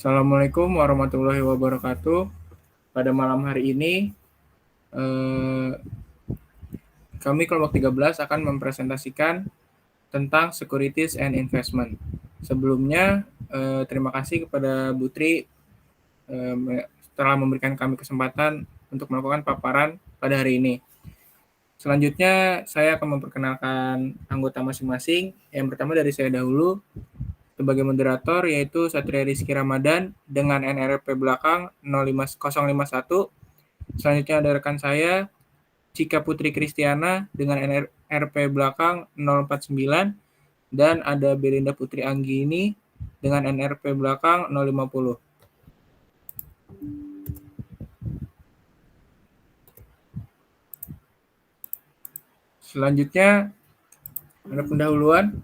Assalamualaikum warahmatullahi wabarakatuh. Pada malam hari ini, eh, kami kelompok 13 akan mempresentasikan tentang Securities and Investment. Sebelumnya, terima kasih kepada Bu Tri telah memberikan kami kesempatan untuk melakukan paparan pada hari ini. Selanjutnya, saya akan memperkenalkan anggota masing-masing. Yang pertama dari saya dahulu, sebagai moderator yaitu Satria Rizky Ramadan dengan NRP belakang 05051. Selanjutnya ada rekan saya Cika Putri Kristiana dengan NRP belakang 049 dan ada Belinda Putri Anggini dengan NRP belakang 050. Selanjutnya ada pendahuluan.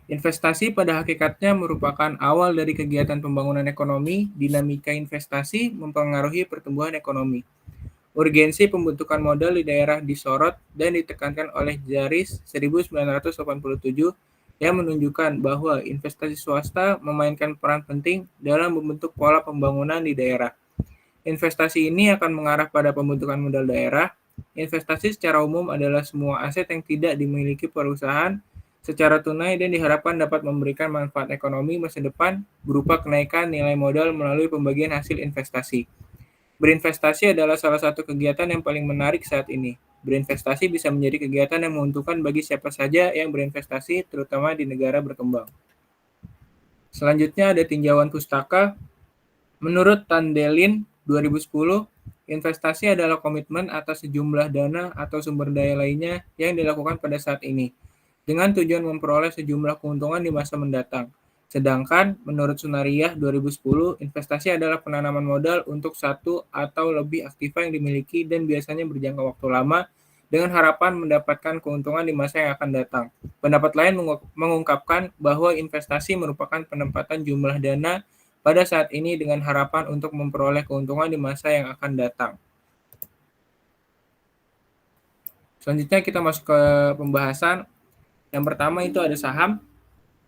Investasi pada hakikatnya merupakan awal dari kegiatan pembangunan ekonomi. Dinamika investasi mempengaruhi pertumbuhan ekonomi. Urgensi pembentukan modal di daerah disorot dan ditekankan oleh Jaris 1987 yang menunjukkan bahwa investasi swasta memainkan peran penting dalam membentuk pola pembangunan di daerah. Investasi ini akan mengarah pada pembentukan modal daerah. Investasi secara umum adalah semua aset yang tidak dimiliki perusahaan secara tunai dan diharapkan dapat memberikan manfaat ekonomi masa depan berupa kenaikan nilai modal melalui pembagian hasil investasi. Berinvestasi adalah salah satu kegiatan yang paling menarik saat ini. Berinvestasi bisa menjadi kegiatan yang menguntungkan bagi siapa saja yang berinvestasi, terutama di negara berkembang. Selanjutnya ada tinjauan pustaka. Menurut Tandelin 2010, investasi adalah komitmen atas sejumlah dana atau sumber daya lainnya yang dilakukan pada saat ini, dengan tujuan memperoleh sejumlah keuntungan di masa mendatang. Sedangkan menurut Sunariah 2010, investasi adalah penanaman modal untuk satu atau lebih aktiva yang dimiliki dan biasanya berjangka waktu lama dengan harapan mendapatkan keuntungan di masa yang akan datang. Pendapat lain mengungkapkan bahwa investasi merupakan penempatan jumlah dana pada saat ini dengan harapan untuk memperoleh keuntungan di masa yang akan datang. Selanjutnya kita masuk ke pembahasan. Yang pertama itu ada saham.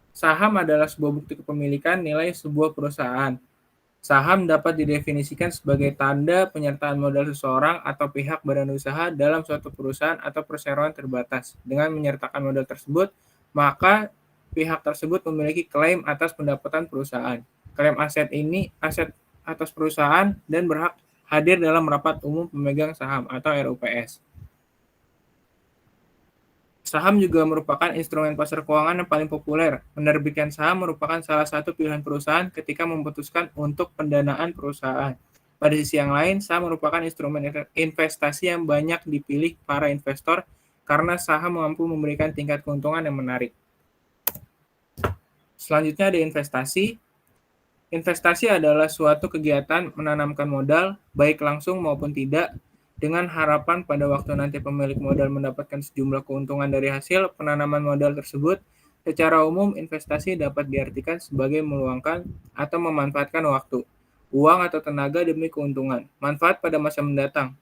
Saham adalah sebuah bukti kepemilikan nilai sebuah perusahaan. Saham dapat didefinisikan sebagai tanda penyertaan modal seseorang atau pihak badan usaha dalam suatu perusahaan atau perseroan terbatas. Dengan menyertakan modal tersebut, maka pihak tersebut memiliki klaim atas pendapatan perusahaan. Klaim aset atas perusahaan dan berhak hadir dalam rapat umum pemegang saham atau RUPS. Saham juga merupakan instrumen pasar keuangan yang paling populer. Menerbitkan saham merupakan salah satu pilihan perusahaan ketika memutuskan untuk pendanaan perusahaan. Pada sisi yang lain, saham merupakan instrumen investasi yang banyak dipilih para investor karena saham mampu memberikan tingkat keuntungan yang menarik. Selanjutnya ada investasi. Investasi adalah suatu kegiatan menanamkan modal, baik langsung maupun tidak, dengan harapan pada waktu nanti pemilik modal mendapatkan sejumlah keuntungan dari hasil penanaman modal tersebut. Secara umum, investasi dapat diartikan sebagai meluangkan atau memanfaatkan waktu, uang atau tenaga demi keuntungan, manfaat pada masa mendatang.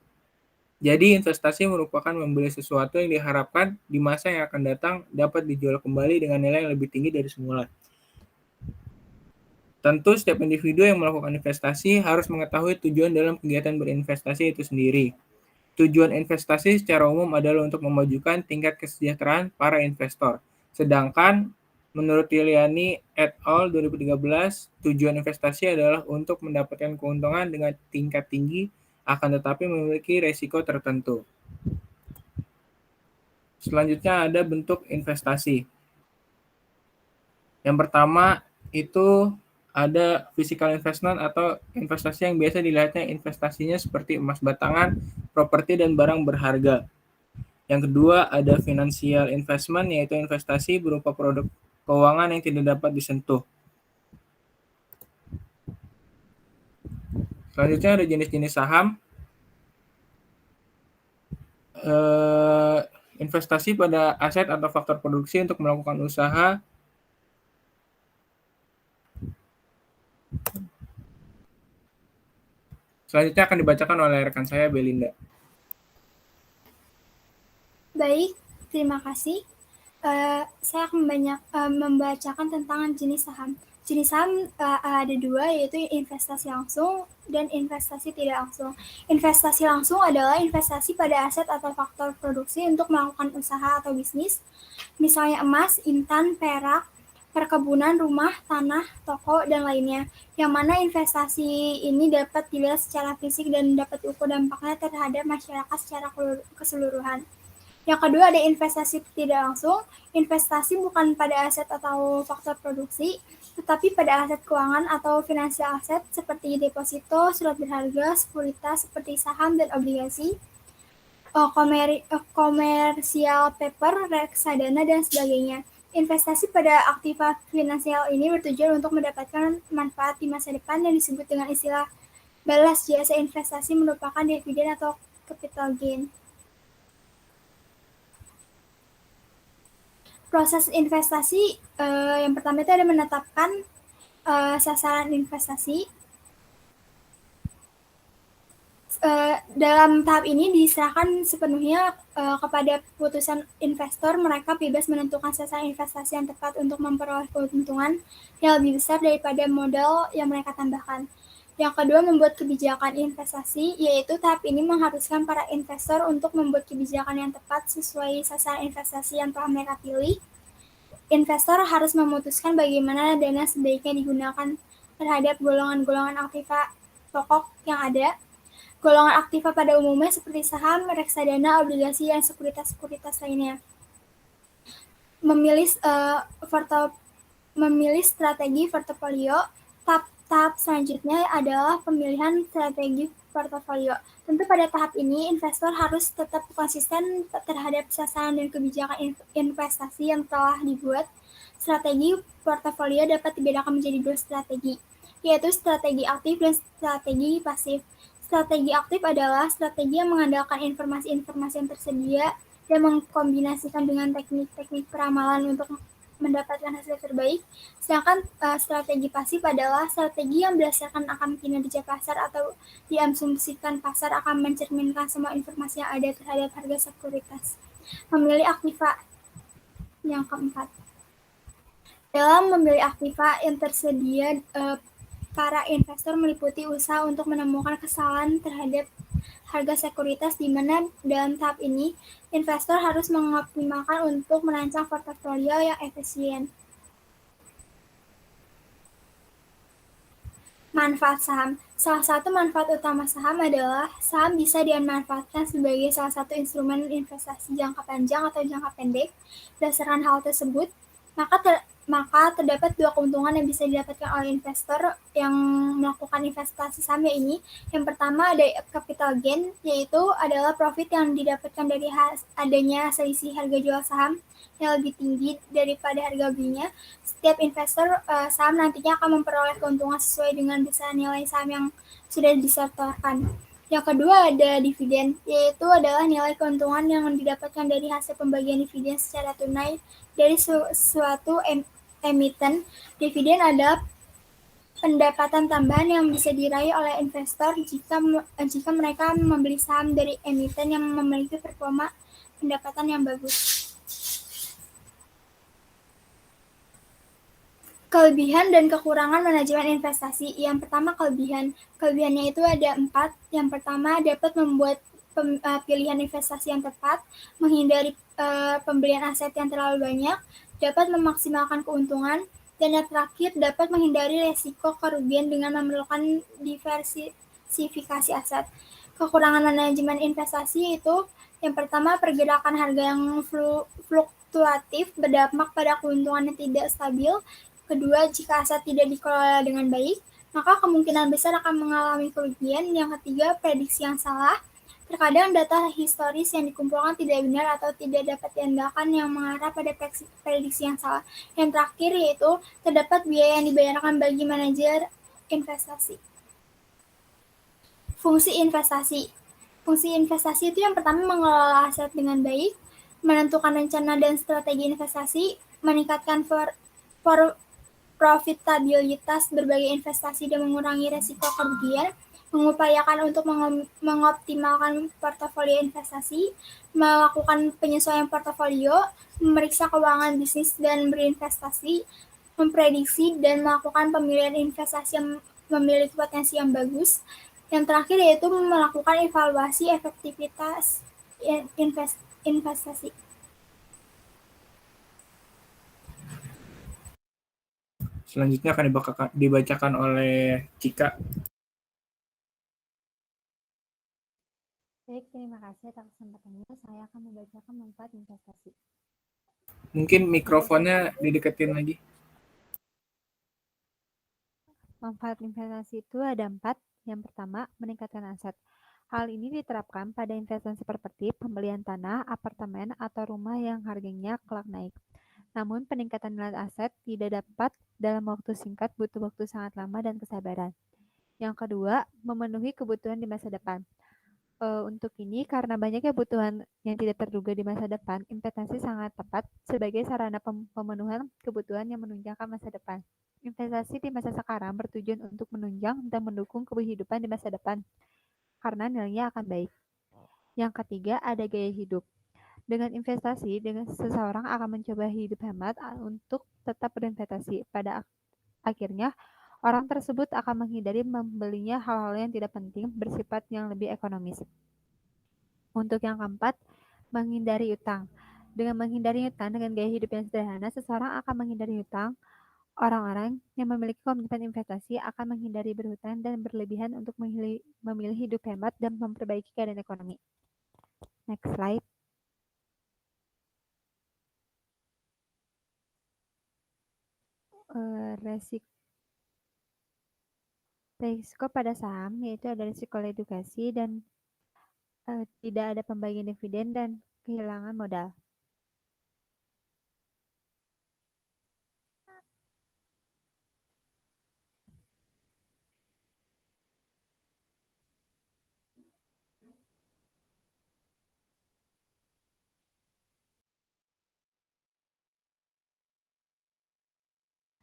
Jadi, investasi merupakan membeli sesuatu yang diharapkan di masa yang akan datang dapat dijual kembali dengan nilai yang lebih tinggi dari semula. Tentu setiap individu yang melakukan investasi harus mengetahui tujuan dalam kegiatan berinvestasi itu sendiri. Tujuan investasi secara umum adalah untuk memajukan tingkat kesejahteraan para investor. Sedangkan menurut Tiliani et al. 2013, tujuan investasi adalah untuk mendapatkan keuntungan dengan tingkat tinggi akan tetapi memiliki risiko tertentu. Selanjutnya ada bentuk investasi. Yang pertama itu ada physical investment atau investasi yang biasa dilihatnya investasinya seperti emas batangan, properti, dan barang berharga. Yang kedua ada financial investment, yaitu investasi berupa produk keuangan yang tidak dapat disentuh. Selanjutnya ada jenis-jenis saham. Investasi pada aset atau faktor produksi untuk melakukan usaha. Selanjutnya akan dibacakan oleh rekan saya, Belinda. Baik, terima kasih. Saya akan membacakan tentang jenis saham. Jenis saham ada dua, yaitu investasi langsung dan investasi tidak langsung. Investasi langsung adalah investasi pada aset atau faktor produksi untuk melakukan usaha atau bisnis, misalnya emas, intan, perak, perkebunan, rumah, tanah, toko, dan lainnya, yang mana investasi ini dapat dilihat secara fisik dan dapat diukur dampaknya terhadap masyarakat secara keseluruhan. Yang kedua ada investasi tidak langsung. Investasi bukan pada aset atau faktor produksi, tetapi pada aset keuangan atau finansial aset seperti deposito, surat berharga, sekuritas seperti saham dan obligasi, komersial paper, reksadana, dan sebagainya. Investasi pada aktiva finansial ini bertujuan untuk mendapatkan manfaat di masa depan yang disebut dengan istilah balas jasa investasi merupakan dividen atau capital gain. Proses investasi yang pertama itu ada menetapkan sasaran investasi. Dalam tahap ini diserahkan sepenuhnya kepada putusan investor. Mereka bebas menentukan sasaran investasi yang tepat untuk memperoleh keuntungan yang lebih besar daripada modal yang mereka tambahkan. Yang kedua, membuat kebijakan investasi, yaitu tahap ini mengharuskan para investor untuk membuat kebijakan yang tepat sesuai sasaran investasi yang telah mereka pilih. Investor harus memutuskan bagaimana dana sebaiknya digunakan terhadap golongan-golongan aktiva pokok yang ada. Golongan aktiva pada umumnya seperti saham, reksadana, obligasi, dan sekuritas-sekuritas lainnya. Memilih strategi portofolio. Tahap selanjutnya adalah pemilihan strategi portofolio. Tentu pada tahap ini investor harus tetap konsisten terhadap sasaran dan kebijakan investasi yang telah dibuat. Strategi portofolio dapat dibedakan menjadi dua strategi, yaitu strategi aktif dan strategi pasif. Strategi aktif adalah strategi yang mengandalkan informasi-informasi yang tersedia dan mengkombinasikan dengan teknik-teknik peramalan untuk mendapatkan hasil terbaik. Sedangkan strategi pasif adalah strategi yang berdasarkan akan kinerja pasar atau diasumsikan pasar akan mencerminkan semua informasi yang ada terhadap harga sekuritas. Memilih aktiva yang keempat. Dalam memilih aktiva yang tersedia, para investor meliputi usaha untuk menemukan kesalahan terhadap harga sekuritas, di mana dalam tahap ini investor harus mengoptimalkan untuk merancang portofolio yang efisien. Manfaat saham. Salah satu manfaat utama saham adalah saham bisa dimanfaatkan sebagai salah satu instrumen investasi jangka panjang atau jangka pendek. Berdasarkan hal tersebut, maka terdapat dua keuntungan yang bisa didapatkan oleh investor yang melakukan investasi saham ini. Yang pertama ada capital gain, yaitu adalah profit yang didapatkan dari adanya selisih harga jual saham yang lebih tinggi daripada harga belinya. Setiap investor saham nantinya akan memperoleh keuntungan sesuai dengan besaran nilai saham yang sudah disetorkan. Yang kedua ada dividen, yaitu adalah nilai keuntungan yang didapatkan dari hasil pembagian dividen secara tunai dari suatu emiten. Dividen adalah pendapatan tambahan yang bisa diraih oleh investor jika mereka membeli saham dari emiten yang memiliki performa pendapatan yang bagus. Kelebihan dan kekurangan manajemen investasi. Yang pertama kelebihannya itu ada 4. Yang pertama dapat membuat pilihan investasi yang tepat, menghindari pembelian aset yang terlalu banyak, dapat memaksimalkan keuntungan, dan yang terakhir dapat menghindari resiko kerugian dengan memerlukan diversifikasi aset. Kekurangan manajemen investasi itu yang pertama pergerakan harga yang fluktuatif berdampak pada keuntungan yang tidak stabil. Kedua, jika aset tidak dikelola dengan baik, maka kemungkinan besar akan mengalami kerugian. Yang ketiga, prediksi yang salah. Terkadang data historis yang dikumpulkan tidak benar atau tidak dapat diandalkan yang mengarah pada prediksi yang salah. Yang terakhir yaitu terdapat biaya yang dibayarkan bagi manajer investasi. Fungsi investasi. Fungsi investasi itu yang pertama mengelola aset dengan baik, menentukan rencana dan strategi investasi, meningkatkan profitabilitas berbagai investasi dan mengurangi resiko kerugian. mengupayakan untuk mengoptimalkan portofolio investasi, melakukan penyesuaian portofolio, memeriksa keuangan bisnis dan berinvestasi, memprediksi dan melakukan pemilihan investasi yang memiliki potensi yang bagus. Yang terakhir yaitu melakukan evaluasi efektivitas investasi. Selanjutnya akan dibacakan oleh Cika. Baik, terima kasih atas kesempatannya. Saya akan membacakan manfaat investasi. Mungkin mikrofonnya dideketin lagi. Manfaat investasi itu ada 4. Yang pertama, meningkatkan aset. Hal ini diterapkan pada investasi seperti pembelian tanah, apartemen, atau rumah yang harganya kelak naik. Namun, peningkatan nilai aset tidak dapat dalam waktu singkat, butuh waktu sangat lama dan kesabaran. Yang kedua, memenuhi kebutuhan di masa depan. Untuk ini, karena banyaknya kebutuhan yang tidak terduga di masa depan, investasi sangat tepat sebagai sarana pemenuhan kebutuhan yang menunjang masa depan. Investasi di masa sekarang bertujuan untuk menunjang dan mendukung kehidupan di masa depan, karena nilainya akan baik. Yang ketiga, ada gaya hidup. Dengan investasi, seseorang akan mencoba hidup hemat untuk tetap berinvestasi. Pada akhirnya, orang tersebut akan menghindari membelinya hal-hal yang tidak penting, bersifat yang lebih ekonomis. Untuk yang keempat, menghindari utang. Dengan menghindari utang dengan gaya hidup yang sederhana, seseorang akan menghindari utang. Orang-orang yang memiliki komitmen investasi akan menghindari berhutang dan berlebihan untuk memilih hidup hemat dan memperbaiki keadaan ekonomi. Next slide. Resiko pada saham yaitu ada risiko edukasi dan tidak ada pembagian dividen dan kehilangan modal.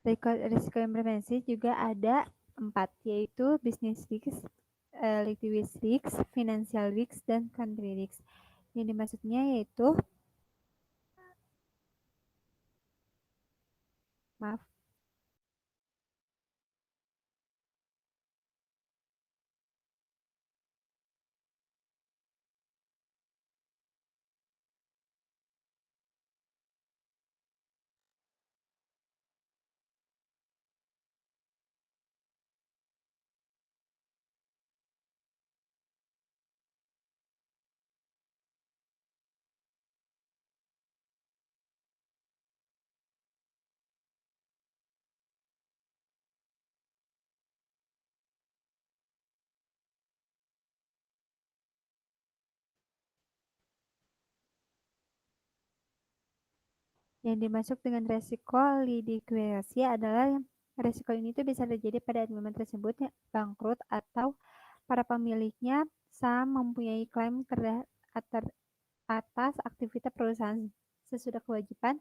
Risiko yang berpotensi juga ada 4, yaitu business risk, liquidity risk, financial risk, dan country risk. Yang dimaksudnya yaitu maaf. Yang dimaksud dengan resiko likuidasi adalah resiko ini tuh bisa terjadi pada elemen tersebut ya, bangkrut atau para pemiliknya saham mempunyai klaim atas aktivitas perusahaan sesudah kewajiban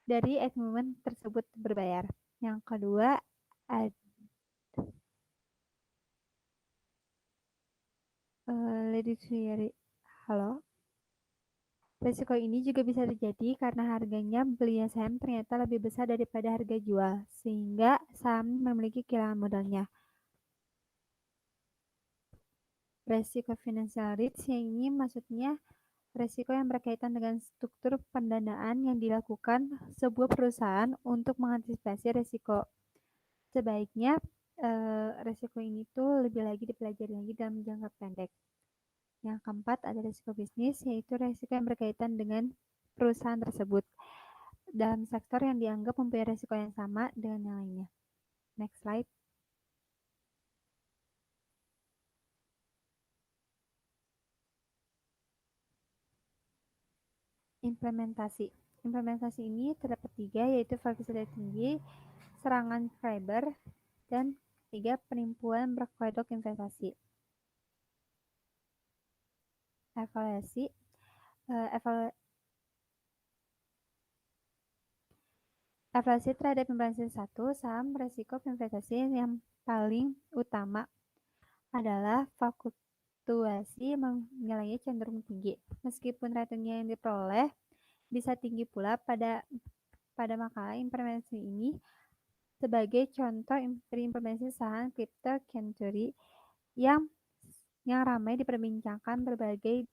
dari elemen tersebut berbayar. Yang kedua, halo. Risiko ini juga bisa terjadi karena harganya belinya saham ternyata lebih besar daripada harga jual, sehingga saham memiliki kehilangan modalnya. Resiko financial risk yang ini maksudnya resiko yang berkaitan dengan struktur pendanaan yang dilakukan sebuah perusahaan untuk mengantisipasi resiko. Sebaiknya resiko ini tuh lebih lagi dipelajari lagi dalam jangka pendek. Yang keempat ada risiko bisnis, yaitu risiko yang berkaitan dengan perusahaan tersebut dalam sektor yang dianggap mempunyai risiko yang sama dengan yang lainnya. Next slide. Implementasi. Implementasi ini terdapat 3, yaitu volatility tinggi, serangan fiber, dan 3, penipuan berkedok investasi. Evaluasi terhadap investasi 1, saham resiko investasi yang paling utama adalah fluktuasi nilainya cenderung tinggi. Meskipun returnnya yang diperoleh bisa tinggi pula pada makalah informasi ini sebagai contoh implementasi saham cryptocurrency yang ramai diperbincangkan berbagai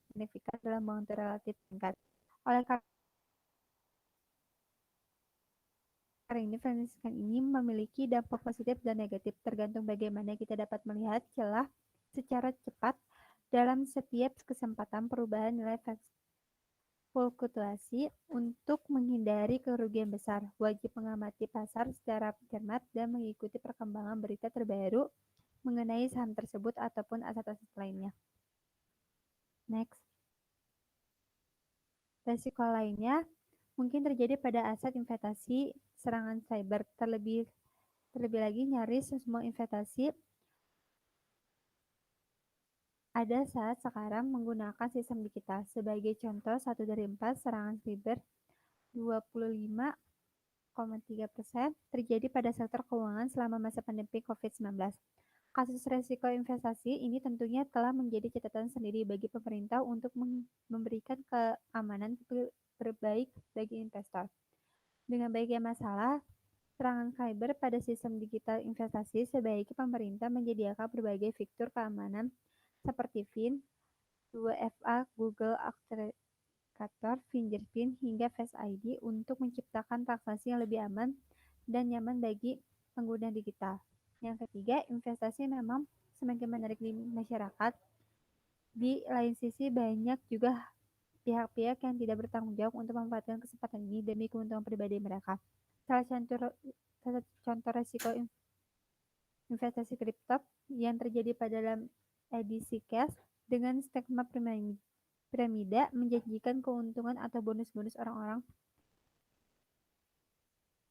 signifikan dalam waktu relatif singkat. Oleh karena ini, finansial ini memiliki dampak positif dan negatif tergantung bagaimana kita dapat melihat celah secara cepat dalam setiap kesempatan perubahan nilai fluktuasi. Untuk menghindari kerugian besar, wajib mengamati pasar secara cermat dan mengikuti perkembangan berita terbaru mengenai saham tersebut ataupun aset-aset lainnya. Next. Resiko lainnya mungkin terjadi pada aset investasi serangan cyber. Terlebih lagi, nyaris semua investasi ada saat sekarang menggunakan sistem digital. Sebagai contoh, 1 dari 4 serangan cyber 25,3% terjadi pada sektor keuangan selama masa pandemi COVID-19. Kasus resiko investasi ini tentunya telah menjadi catatan sendiri bagi pemerintah untuk memberikan keamanan terbaik bagi investor. Dengan banyaknya masalah serangan cyber pada sistem digital investasi, sebaiknya pemerintah menyediakan berbagai fitur keamanan seperti PIN, 2FA, Google Authenticator, Fingerprint, hingga Face ID untuk menciptakan transaksi yang lebih aman dan nyaman bagi pengguna digital. Yang ketiga, investasi memang semakin menarik di masyarakat. Di lain sisi, banyak juga pihak-pihak yang tidak bertanggung jawab untuk memanfaatkan kesempatan ini demi keuntungan pribadi mereka. Salah contoh resiko investasi kripto yang terjadi pada dalam edisi cash dengan skema piramida menjanjikan keuntungan atau bonus-bonus orang-orang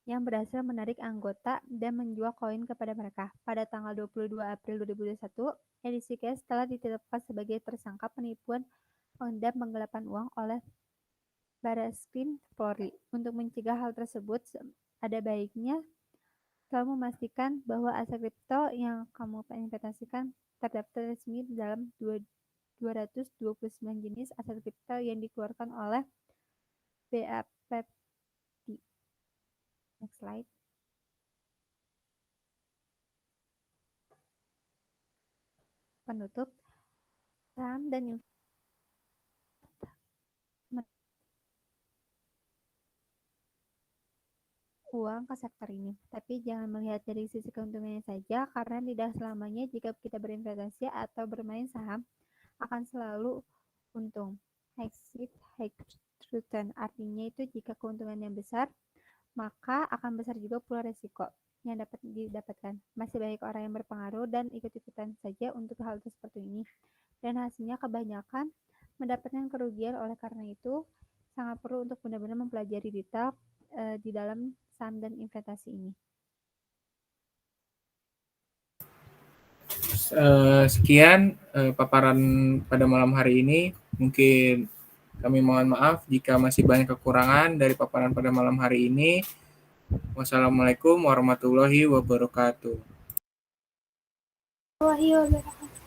yang berhasil menarik anggota dan menjual koin kepada mereka. Pada tanggal 22 April 2021, edisi cash telah ditetapkan sebagai tersangka penipuan dan penggelapan uang oleh Barreskrim Polri. Untuk mencegah hal tersebut, ada baiknya selalu memastikan bahwa aset kripto yang kamu investasikan terdaftar resmi dalam 229 jenis aset kripto yang dikeluarkan oleh BAPEPI. Next slide. Penutup, saham dan uang ke sektor ini. Tapi jangan melihat dari sisi keuntungannya saja, karena tidak selamanya jika kita berinvestasi atau bermain saham akan selalu untung. High return artinya itu jika keuntungannya besar, maka akan besar juga pula resiko yang dapat didapatkan. Masih banyak orang yang berpengaruh dan ikut-ikutan saja untuk hal seperti ini. Dan hasilnya kebanyakan mendapatkan kerugian. Oleh karena itu, sangat perlu untuk benar-benar mempelajari detail di dalam saham dan investasi ini. Sekian paparan pada malam hari ini. Mungkin kami mohon maaf jika masih banyak kekurangan dari paparan pada malam hari ini. Wassalamualaikum warahmatullahi wabarakatuh. Warahmatullahi wabarakatuh.